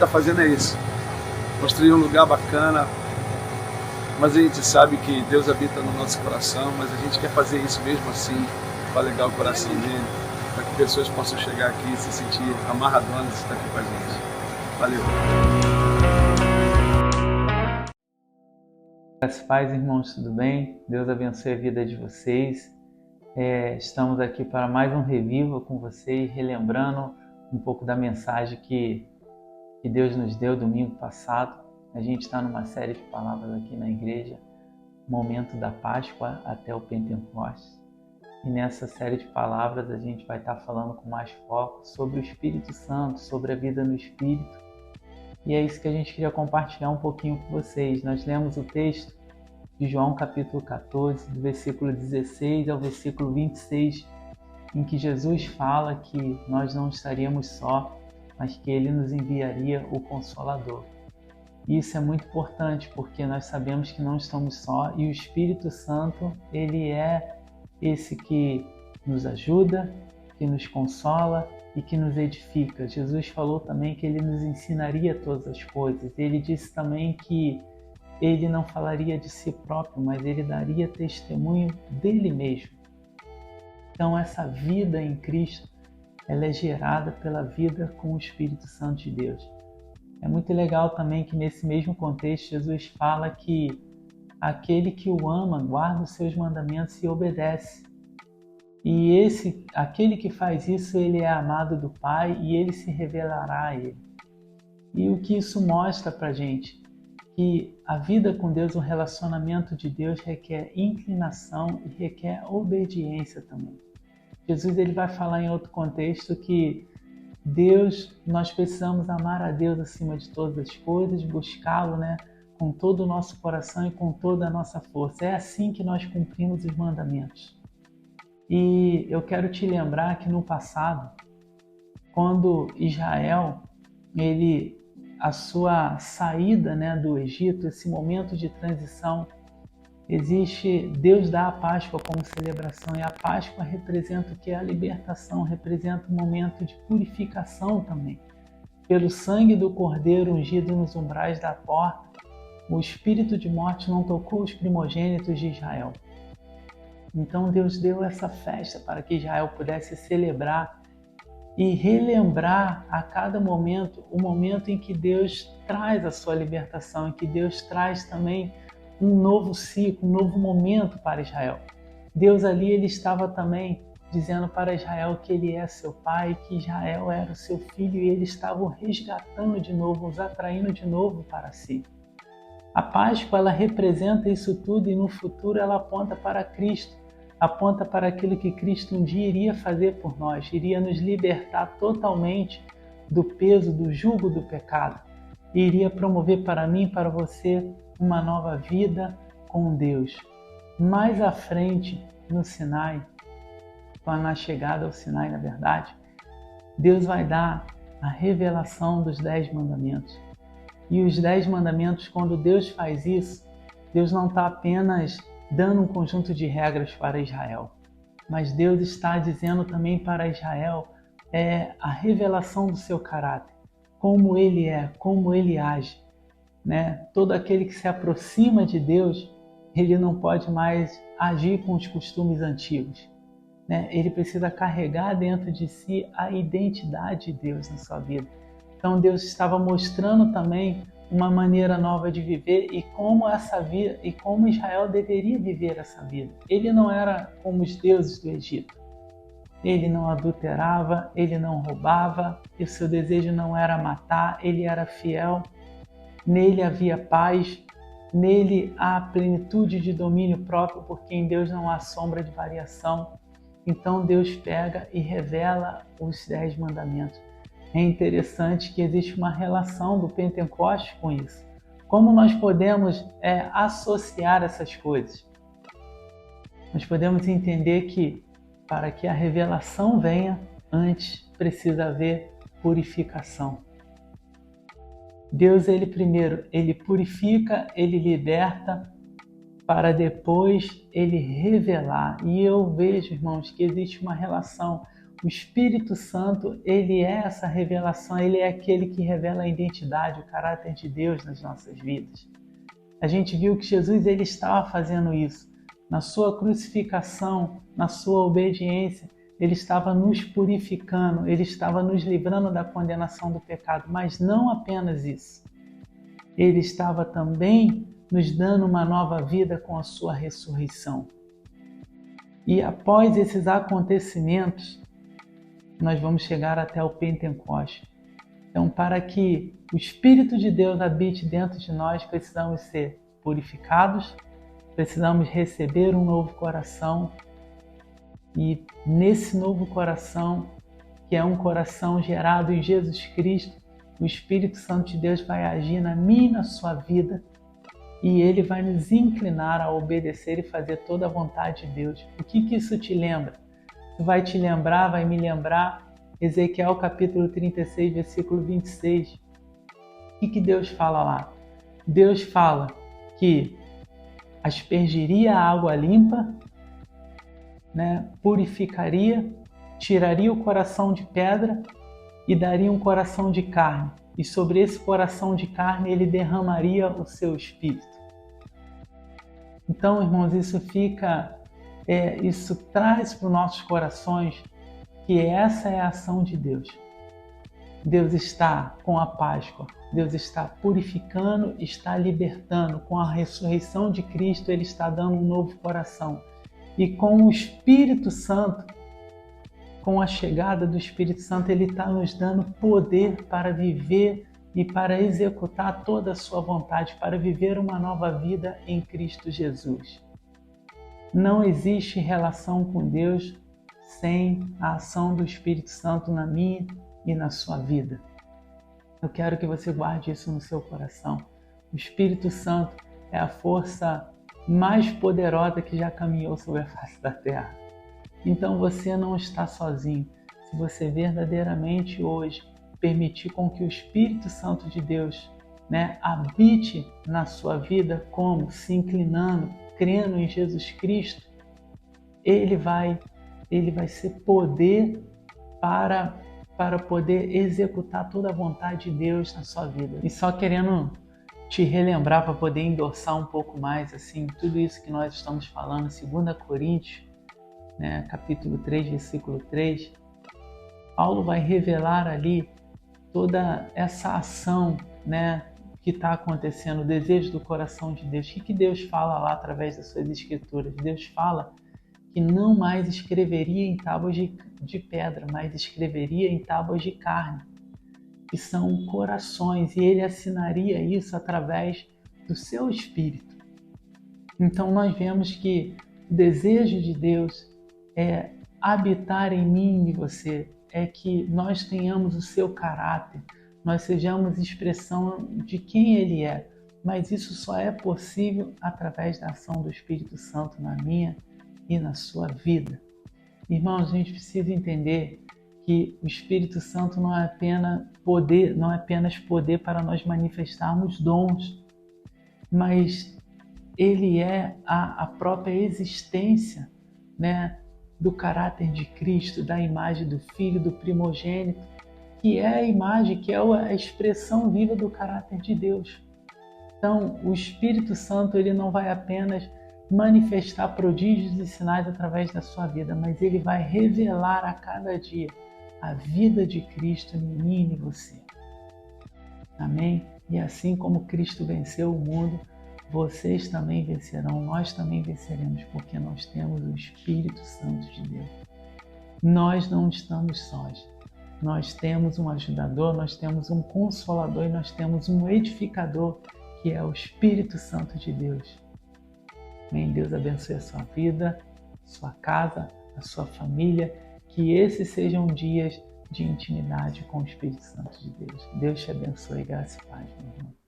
está fazendo é isso. Construir um lugar bacana, mas a gente sabe que Deus habita no nosso coração, mas a gente quer fazer isso mesmo assim, para alegar o coração dele, para que pessoas possam chegar aqui e se sentir amarradonas de estar aqui com a gente. Valeu! Graças paz, irmãos, tudo bem? Deus abençoe a vida de vocês. Estamos aqui para mais um Reviva com vocês, relembrando um pouco da mensagem que Deus nos deu domingo passado. A gente está numa série de palavras aqui na igreja, momento da Páscoa até o Pentecostes. E nessa série de palavras a gente vai estar falando com mais foco sobre o Espírito Santo, sobre a vida no Espírito. E é isso que a gente queria compartilhar um pouquinho com vocês. Nós lemos o texto de João capítulo 14, do versículo 16 ao versículo 26, em que Jesus fala que nós não estaríamos só, mas que Ele nos enviaria o Consolador. Isso é muito importante, porque nós sabemos que não estamos só e o Espírito Santo, Ele é esse que nos ajuda, que nos consola e que nos edifica. Jesus falou também que Ele nos ensinaria todas as coisas. Ele disse também que Ele não falaria de si próprio, mas Ele daria testemunho dele mesmo. Então essa vida em Cristo, ela é gerada pela vida com o Espírito Santo de Deus. É muito legal também que nesse mesmo contexto Jesus fala que aquele que o ama guarda os seus mandamentos e obedece. E aquele que faz isso, ele é amado do Pai e ele se revelará a ele. E o que isso mostra pra gente? Que a vida com Deus, o relacionamento de Deus requer inclinação e requer obediência também. Jesus ele vai falar em outro contexto que nós precisamos amar a Deus acima de todas as coisas, buscá-lo, com todo o nosso coração e com toda a nossa força. É assim que nós cumprimos os mandamentos. E eu quero te lembrar que no passado, quando Israel, a sua saída do Egito, esse momento de transição, Deus dá a Páscoa como celebração, e a Páscoa representa o que é a libertação, representa um momento de purificação também. Pelo sangue do Cordeiro ungido nos umbrais da porta, o espírito de morte não tocou os primogênitos de Israel. Então Deus deu essa festa para que Israel pudesse celebrar e relembrar a cada momento o momento em que Deus traz a sua libertação, em que Deus traz também um novo ciclo, um novo momento para Israel. Deus ali ele estava também dizendo para Israel que ele é seu pai, que Israel era o seu filho e ele estava o resgatando de novo, os atraindo de novo para si. A Páscoa ela representa isso tudo e no futuro ela aponta para Cristo, aponta para aquilo que Cristo um dia iria fazer por nós, iria nos libertar totalmente do peso, do jugo do pecado e iria promover para mim e para você uma nova vida com Deus. Mais à frente, no Sinai, na chegada ao Sinai, na verdade, Deus vai dar a revelação dos 10 mandamentos. E os 10 mandamentos, quando Deus faz isso, Deus não está apenas dando um conjunto de regras para Israel, mas Deus está dizendo também para Israel a revelação do seu caráter, como ele é, como ele age. Todo aquele que se aproxima de Deus, ele não pode mais agir com os costumes antigos. Ele precisa carregar dentro de si a identidade de Deus na sua vida. Então Deus estava mostrando também uma maneira nova de viver e como essa vida e como Israel deveria viver essa vida. Ele não era como os deuses do Egito. Ele não adulterava, ele não roubava, e o seu desejo não era matar, ele era fiel. Nele havia paz, nele há plenitude de domínio próprio, porque em Deus não há sombra de variação. Então Deus pega e revela os 10 mandamentos. É interessante que existe uma relação do Pentecostes com isso. Como nós podemos associar essas coisas? Nós podemos entender que para que a revelação venha, antes precisa haver purificação. Deus, primeiro, ele purifica, ele liberta, para depois ele revelar. E eu vejo, irmãos, que existe uma relação. O Espírito Santo, ele é essa revelação, ele é aquele que revela a identidade, o caráter de Deus nas nossas vidas. A gente viu que Jesus ele estava fazendo isso. Na sua crucificação, na sua obediência, ele estava nos purificando, ele estava nos livrando da condenação do pecado, mas não apenas isso. Ele estava também nos dando uma nova vida com a sua ressurreição. E após esses acontecimentos, nós vamos chegar até o Pentecoste. Então, para que o Espírito de Deus habite dentro de nós, precisamos ser purificados, precisamos receber um novo coração. E nesse novo coração, que é um coração gerado em Jesus Cristo, o Espírito Santo de Deus vai agir na minha e na sua vida e ele vai nos inclinar a obedecer e fazer toda a vontade de Deus. O que isso te lembra? Vai te lembrar, vai me lembrar Ezequiel capítulo 36, versículo 26. O que Deus fala lá? Deus fala que aspergiria a água limpa, purificaria, tiraria o coração de pedra e daria um coração de carne. E sobre esse coração de carne ele derramaria o seu espírito. Então, irmãos, isso traz para os nossos corações que essa é a ação de Deus. Deus está com a Páscoa, Deus está purificando, está libertando. Com a ressurreição de Cristo, Ele está dando um novo coração. E com o Espírito Santo, com a chegada do Espírito Santo, Ele está nos dando poder para viver e para executar toda a sua vontade, para viver uma nova vida em Cristo Jesus. Não existe relação com Deus sem a ação do Espírito Santo na minha e na sua vida. Eu quero que você guarde isso no seu coração. O Espírito Santo é a força mais poderosa que já caminhou sobre a face da terra. Então você não está sozinho. Se você verdadeiramente hoje permitir com que o Espírito Santo de Deus habite na sua vida, como? Se inclinando, crendo em Jesus Cristo, ele vai ser poder para poder executar toda a vontade de Deus na sua vida. E só querendo te relembrar para poder endossar um pouco mais assim tudo isso que nós estamos falando, 2 Coríntios, capítulo 3, versículo 3, Paulo vai revelar ali toda essa ação que está acontecendo, o desejo do coração de Deus. O que Deus fala lá através das suas escrituras? Deus fala que não mais escreveria em tábuas de pedra, mas escreveria em tábuas de carne, que são corações, e ele assinaria isso através do seu Espírito. Então nós vemos que o desejo de Deus é habitar em mim e você, é que nós tenhamos o seu caráter, nós sejamos expressão de quem Ele é, mas isso só é possível através da ação do Espírito Santo na minha e na sua vida. Irmãos, a gente precisa entender que o Espírito Santo não é apenas poder para nós manifestarmos dons, mas ele é a própria existência, do caráter de Cristo, da imagem do Filho, do primogênito, que é a imagem, que é a expressão viva do caráter de Deus. Então, o Espírito Santo ele não vai apenas manifestar prodígios e sinais através da sua vida, mas ele vai revelar a cada dia a vida de Cristo em mim e em você. Amém? E assim como Cristo venceu o mundo, vocês também vencerão, nós também venceremos, porque nós temos o Espírito Santo de Deus. Nós não estamos sós. Nós temos um ajudador, nós temos um consolador e nós temos um edificador, que é o Espírito Santo de Deus. Amém? Deus abençoe a sua vida, sua casa, a sua família, que esses sejam dias de intimidade com o Espírito Santo de Deus. Deus te abençoe, graça e paz, meu irmão.